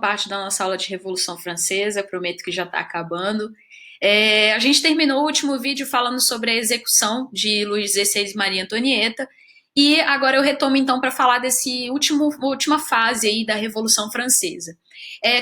parte da nossa aula de Revolução Francesa, prometo que já está acabando. A gente terminou o último vídeo falando sobre a execução de Luís XVI e Maria Antonieta, e agora eu retomo então para falar desse última fase aí da Revolução Francesa.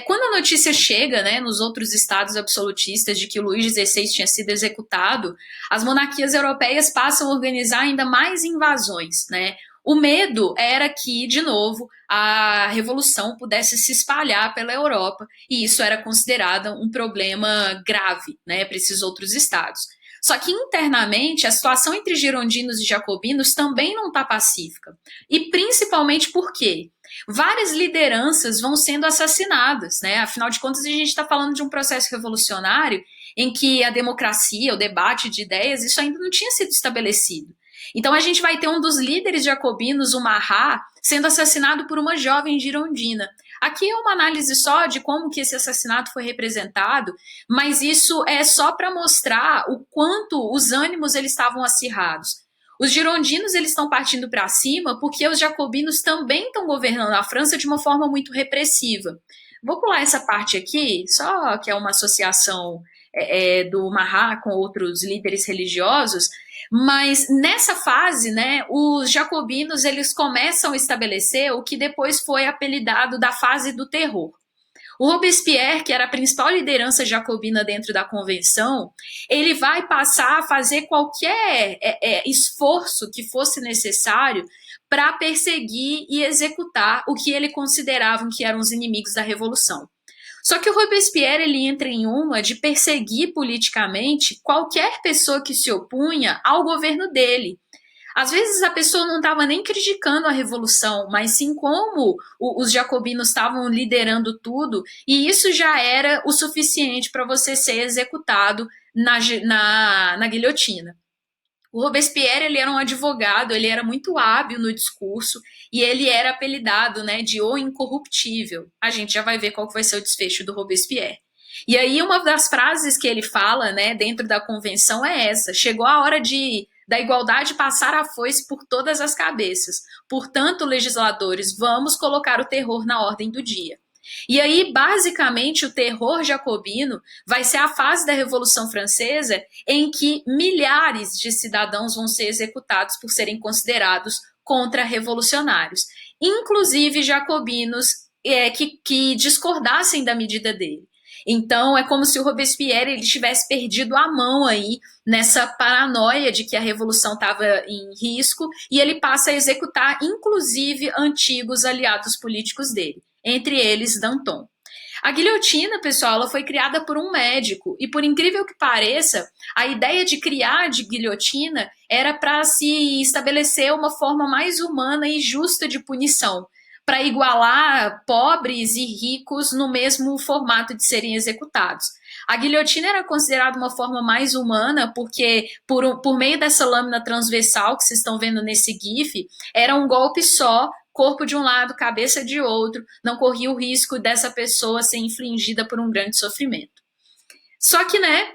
Quando a notícia chega, né, nos outros estados absolutistas de que Luís XVI tinha sido executado, as monarquias europeias passam a organizar ainda mais invasões, né? O medo era que, de novo, a revolução pudesse se espalhar pela Europa, e isso era considerado um problema grave, né, para esses outros estados. Só que internamente a situação entre girondinos e jacobinos também não está pacífica. E principalmente porque várias lideranças vão sendo assassinadas, né? Afinal de contas, a gente está falando de um processo revolucionário em que a democracia, o debate de ideias, isso ainda não tinha sido estabelecido. Então a gente vai ter um dos líderes jacobinos, o Marat, sendo assassinado por uma jovem girondina. Aqui é uma análise só de como que esse assassinato foi representado, mas isso é só para mostrar o quanto os ânimos eles estavam acirrados. Os girondinos eles estão partindo para cima porque os jacobinos também estão governando a França de uma forma muito repressiva. Vou pular essa parte aqui, só que é uma associação do Marat com outros líderes religiosos, mas nessa fase, né, os jacobinos eles começam a estabelecer o que depois foi apelidado da fase do terror. O Robespierre, que era a principal liderança jacobina dentro da convenção, ele vai passar a fazer qualquer esforço que fosse necessário para perseguir e executar o que ele considerava que eram os inimigos da revolução. Só que o Robespierre ele entra em uma de perseguir politicamente qualquer pessoa que se opunha ao governo dele. Às vezes a pessoa não estava nem criticando a revolução, mas sim como os jacobinos estavam liderando tudo, e isso já era o suficiente para você ser executado na guilhotina. O Robespierre ele era um advogado, ele era muito hábil no discurso e ele era apelidado, né, de o incorruptível. A gente já vai ver qual vai ser o desfecho do Robespierre. E aí uma das frases que ele fala, né, dentro da convenção é essa: chegou a hora da igualdade passar a foice por todas as cabeças. Portanto, legisladores, vamos colocar o terror na ordem do dia. E aí, basicamente, o terror jacobino vai ser a fase da Revolução Francesa em que milhares de cidadãos vão ser executados por serem considerados contra-revolucionários, inclusive jacobinos que discordassem da medida dele. Então, é como se o Robespierre ele tivesse perdido a mão aí nessa paranoia de que a revolução estava em risco e ele passa a executar, inclusive, antigos aliados políticos dele, entre eles Danton. A guilhotina, pessoal, ela foi criada por um médico e, por incrível que pareça, a ideia de criar de guilhotina era para se estabelecer uma forma mais humana e justa de punição, para igualar pobres e ricos no mesmo formato de serem executados. A guilhotina era considerada uma forma mais humana porque, por meio dessa lâmina transversal que vocês estão vendo nesse GIF, era um golpe só, corpo de um lado, cabeça de outro, não corria o risco dessa pessoa ser infligida por um grande sofrimento. Só que, né,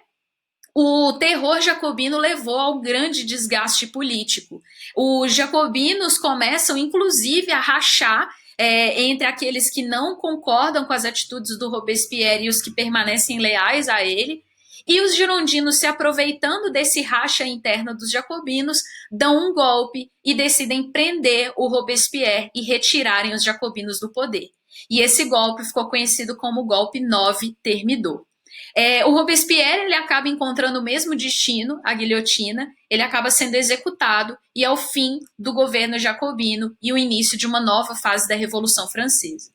o terror jacobino levou ao grande desgaste político. Os jacobinos começam, inclusive, a rachar entre aqueles que não concordam com as atitudes do Robespierre e os que permanecem leais a ele, e os girondinos, se aproveitando desse racha interno dos jacobinos, dão um golpe e decidem prender o Robespierre e retirarem os jacobinos do poder. E esse golpe ficou conhecido como golpe 9 Thermidor. O Robespierre ele acaba encontrando o mesmo destino, a guilhotina, ele acaba sendo executado e é o fim do governo jacobino e o início de uma nova fase da Revolução Francesa.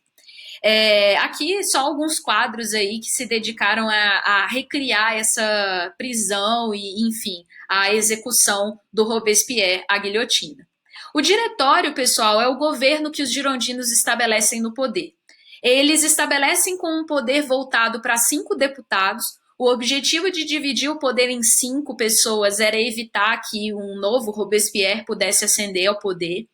Aqui só alguns quadros aí que se dedicaram a recriar essa prisão e, enfim, a execução do Robespierre à guilhotina. O diretório, pessoal, é o governo que os girondinos estabelecem no poder. Eles estabelecem com um poder voltado para 5 deputados. O objetivo de dividir o poder em 5 pessoas era evitar que um novo Robespierre pudesse ascender ao poder.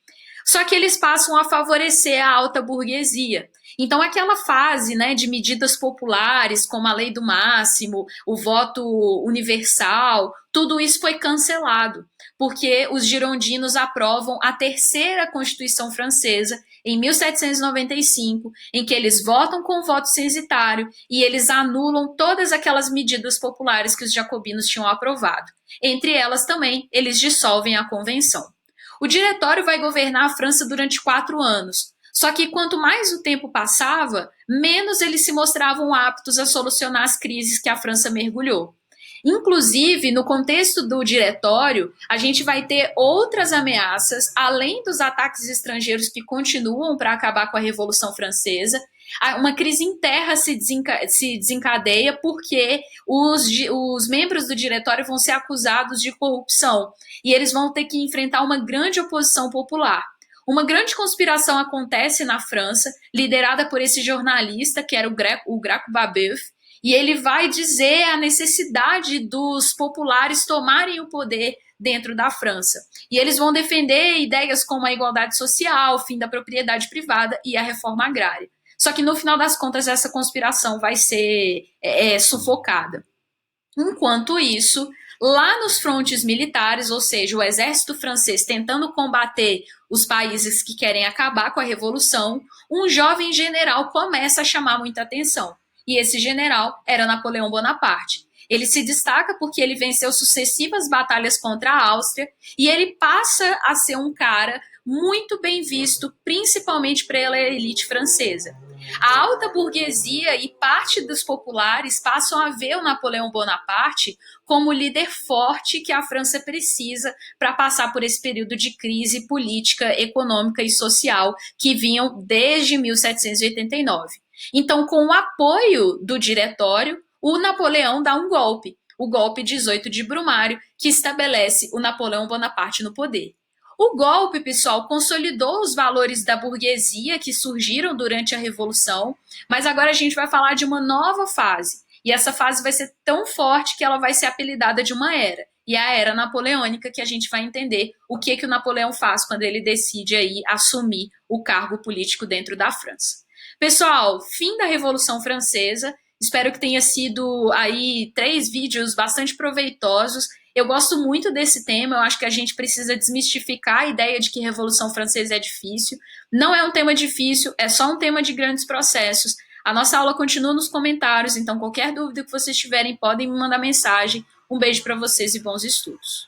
Só que eles passam a favorecer a alta burguesia. Então, aquela fase, né, de medidas populares, como a lei do máximo, o voto universal, tudo isso foi cancelado, porque os girondinos aprovam a terceira Constituição Francesa, em 1795, em que eles votam com voto censitário e eles anulam todas aquelas medidas populares que os jacobinos tinham aprovado. Entre elas também, eles dissolvem a convenção. O diretório vai governar a França durante 4 anos. Só que quanto mais o tempo passava, menos eles se mostravam aptos a solucionar as crises que a França mergulhou. Inclusive, no contexto do diretório, a gente vai ter outras ameaças, além dos ataques estrangeiros que continuam para acabar com a Revolução Francesa. Uma crise interna se desencadeia porque os membros do diretório vão ser acusados de corrupção e eles vão ter que enfrentar uma grande oposição popular. Uma grande conspiração acontece na França, liderada por esse jornalista, que era o Graco Babeuf, e ele vai dizer a necessidade dos populares tomarem o poder dentro da França. E eles vão defender ideias como a igualdade social, o fim da propriedade privada e a reforma agrária. Só que no final das contas essa conspiração vai ser sufocada. Enquanto isso, lá nos frontes militares, ou seja, o exército francês tentando combater os países que querem acabar com a revolução, um jovem general começa a chamar muita atenção. E esse general era Napoleão Bonaparte. Ele se destaca porque ele venceu sucessivas batalhas contra a Áustria e ele passa a ser um cara muito bem visto, principalmente pela elite francesa. A alta burguesia e parte dos populares passam a ver o Napoleão Bonaparte como o líder forte que a França precisa para passar por esse período de crise política, econômica e social que vinham desde 1789. Então, com o apoio do diretório, o Napoleão dá um golpe, o golpe 18 de Brumário, que estabelece o Napoleão Bonaparte no poder. O golpe, pessoal, consolidou os valores da burguesia que surgiram durante a Revolução, mas agora a gente vai falar de uma nova fase. E essa fase vai ser tão forte que ela vai ser apelidada de uma era. E é a era napoleônica, que a gente vai entender o que o Napoleão faz quando ele decide aí assumir o cargo político dentro da França. Pessoal, fim da Revolução Francesa. Espero que tenha sido aí 3 vídeos bastante proveitosos. Eu gosto muito desse tema, eu acho que a gente precisa desmistificar a ideia de que Revolução Francesa é difícil. Não é um tema difícil, é só um tema de grandes processos. A nossa aula continua nos comentários, então qualquer dúvida que vocês tiverem podem me mandar mensagem. Um beijo para vocês e bons estudos.